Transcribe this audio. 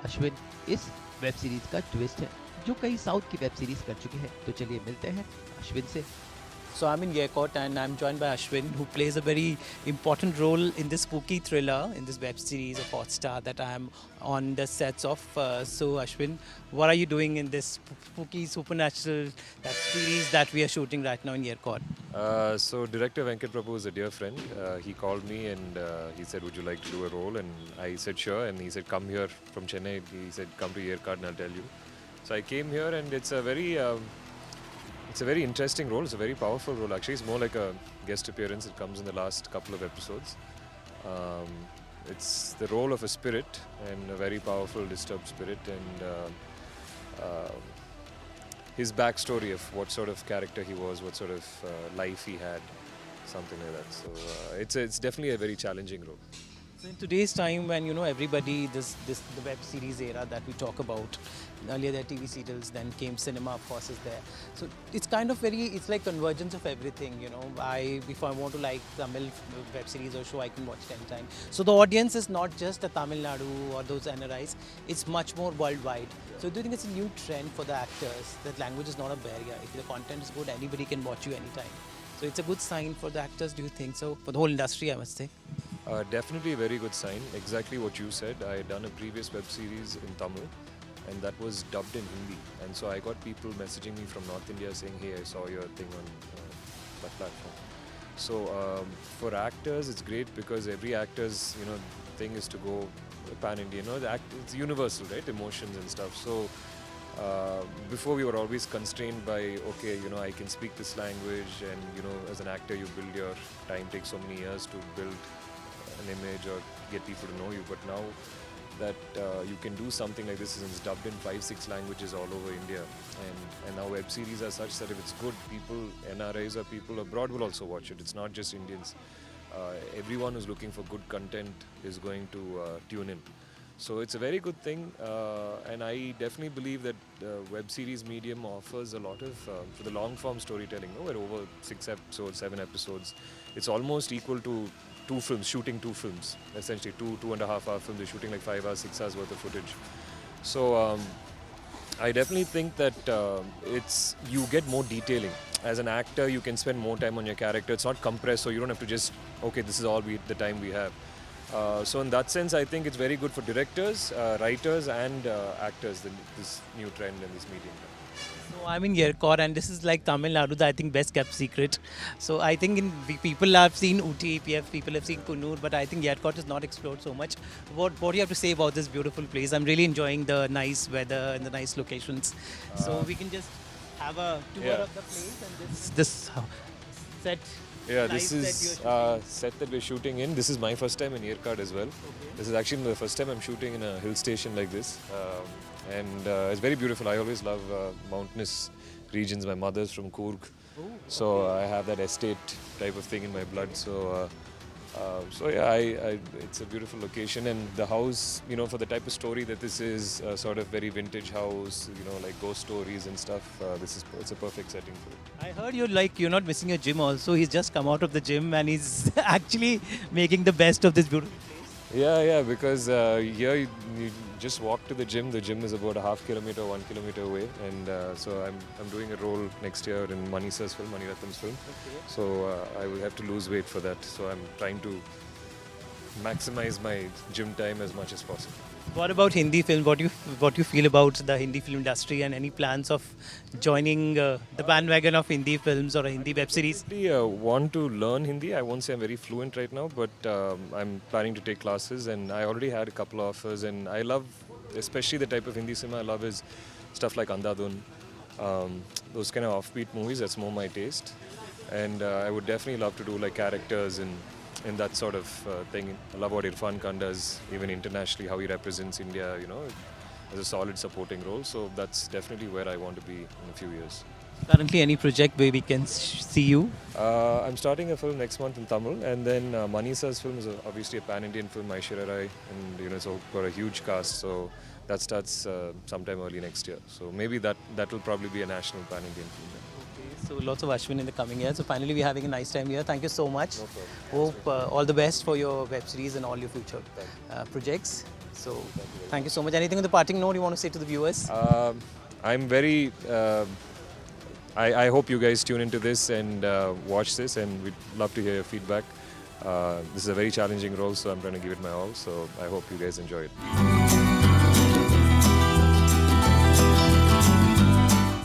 अश्विन इस web series का twist है जो कई साउथ की वेब सीरीज कर चुके हैं। तो चलिए मिलते हैं अश्विन से। So I'm in Yerkot and I'm joined by Ashwin, who plays a very important role in this spooky thriller in this web series of Hotstar that I am on the sets of. So Ashwin, what are you doing in this spooky supernatural series that we are shooting right now in Yerkot? So director Venkat Prabhu is a dear friend. He called me and he said, "Would you like to do a role?" And I said, "Sure." And he said, "Come here from Chennai." He said, "Come to Yerkad and I'll tell you." So I came here and it's a very interesting role. It's a very powerful role. Actually, it's more like a guest appearance. It comes in the last couple of episodes. Um, it's the role of a spirit and a very powerful, disturbed spirit, and his backstory of what sort of character he was, what sort of life he had, something like that. So it's definitely a very challenging role. So in today's time, when everybody the web series era that we talk about, earlier there TV serials, then came cinema, of course, is there. So it's kind of it's like convergence of everything. If I want to like Tamil web series or show, I can watch 10 times. So the audience is not just the Tamil Nadu or those NRIs; it's much more worldwide. So do you think it's a new trend for the actors that language is not a barrier? If the content is good, anybody can watch you anytime. So it's a good sign for the actors. Do you think so? For the whole industry, I must say. Definitely a very good sign. Exactly what you said. I had done a previous web series in Tamil, and that was dubbed in Hindi. And so I got people messaging me from North India saying, "Hey, I saw your thing on that platform." So for actors, it's great because every actor's thing is to go pan India. It's universal, right? Emotions and stuff. So before we were always constrained by I can speak this language, and as an actor you build your time takes so many years to build an image or get people to know you. But now that you can do something like this, and it's dubbed in 5-6 languages all over India, and now web series are such that if it's good, people, NRIs or people abroad will also watch it. It's not just Indians. Everyone who's looking for good content is going to tune in. So it's a very good thing, and I definitely believe that web series medium offers a lot of for the long form storytelling. We're over 6 episodes, 7 episodes. It's almost equal to two films, shooting two films, essentially 2.5 hour films. They're shooting like 5 hours, 6 hours worth of footage. So I definitely think that you get more detailing. As an actor, you can spend more time on your character. It's not compressed, so you don't have to just this is all the time we have. So in that sense, I think it's very good for directors, writers, and actors. This new trend in this medium. So I'm in Yerkor, and this is like Tamil Nadu, I think best kept secret. So I think people have seen Uti, people have seen Kunur, but I think Yerkot is not explored so much. What do you have to say about this beautiful place? I'm really enjoying the nice weather and the nice locations. So we can just have a tour of the place and this set. Yeah, this is set that we're shooting in. This is my first time in Yerkad as well. Okay. This is actually the first time I'm shooting in a hill station like this. And it's very beautiful. I always love mountainous regions. My mother's from Coorg. Oh, okay. So I have that estate type of thing in my blood. So yeah, it's a beautiful location, and the house, for the type of story that this is, sort of very vintage house, like ghost stories and stuff. It's a perfect setting for it. I heard you're not missing your gym also. He's just come out of the gym and he's actually making the best of this beautiful place. Yeah, because here you just walk to the gym. The gym is about a half kilometer, 1 kilometer away, and so I'm doing a role next year in Manisa's film, Mani Ratnam's film. Okay. So I will have to lose weight for that. So I'm trying to maximize my gym time as much as possible. What about Hindi film? What you feel about the Hindi film industry, and any plans of joining the bandwagon of Hindi films or a Hindi web series? I want to learn Hindi. I won't say I'm very fluent right now, but I'm planning to take classes, and I already had a couple of offers, and I love, especially the type of Hindi cinema I love is stuff like Andhadhun, those kind of offbeat movies. That's more my taste, and I would definitely love to do like characters in that sort of thing. I love what Irfan Khan does, even internationally, how he represents India, as a solid supporting role. So that's definitely where I want to be in a few years. Currently, any project where we can see you? I'm starting a film next month in Tamil, and then Manisa's film is obviously a pan-Indian film, Aishwarya Rai, and it's got a huge cast. So that starts sometime early next year. So maybe that will probably be a national pan-Indian film. So lots of Ashwin in the coming year. So finally we're having a nice time here. Thank you so much. No problem. Hope all the best for your web series and all your future projects. So thank you so much. Anything on the parting note you want to say to the viewers? I'm very. I hope you guys tune into this and watch this, and we'd love to hear your feedback. This is a very challenging role, so I'm trying to give it my all. So I hope you guys enjoy it.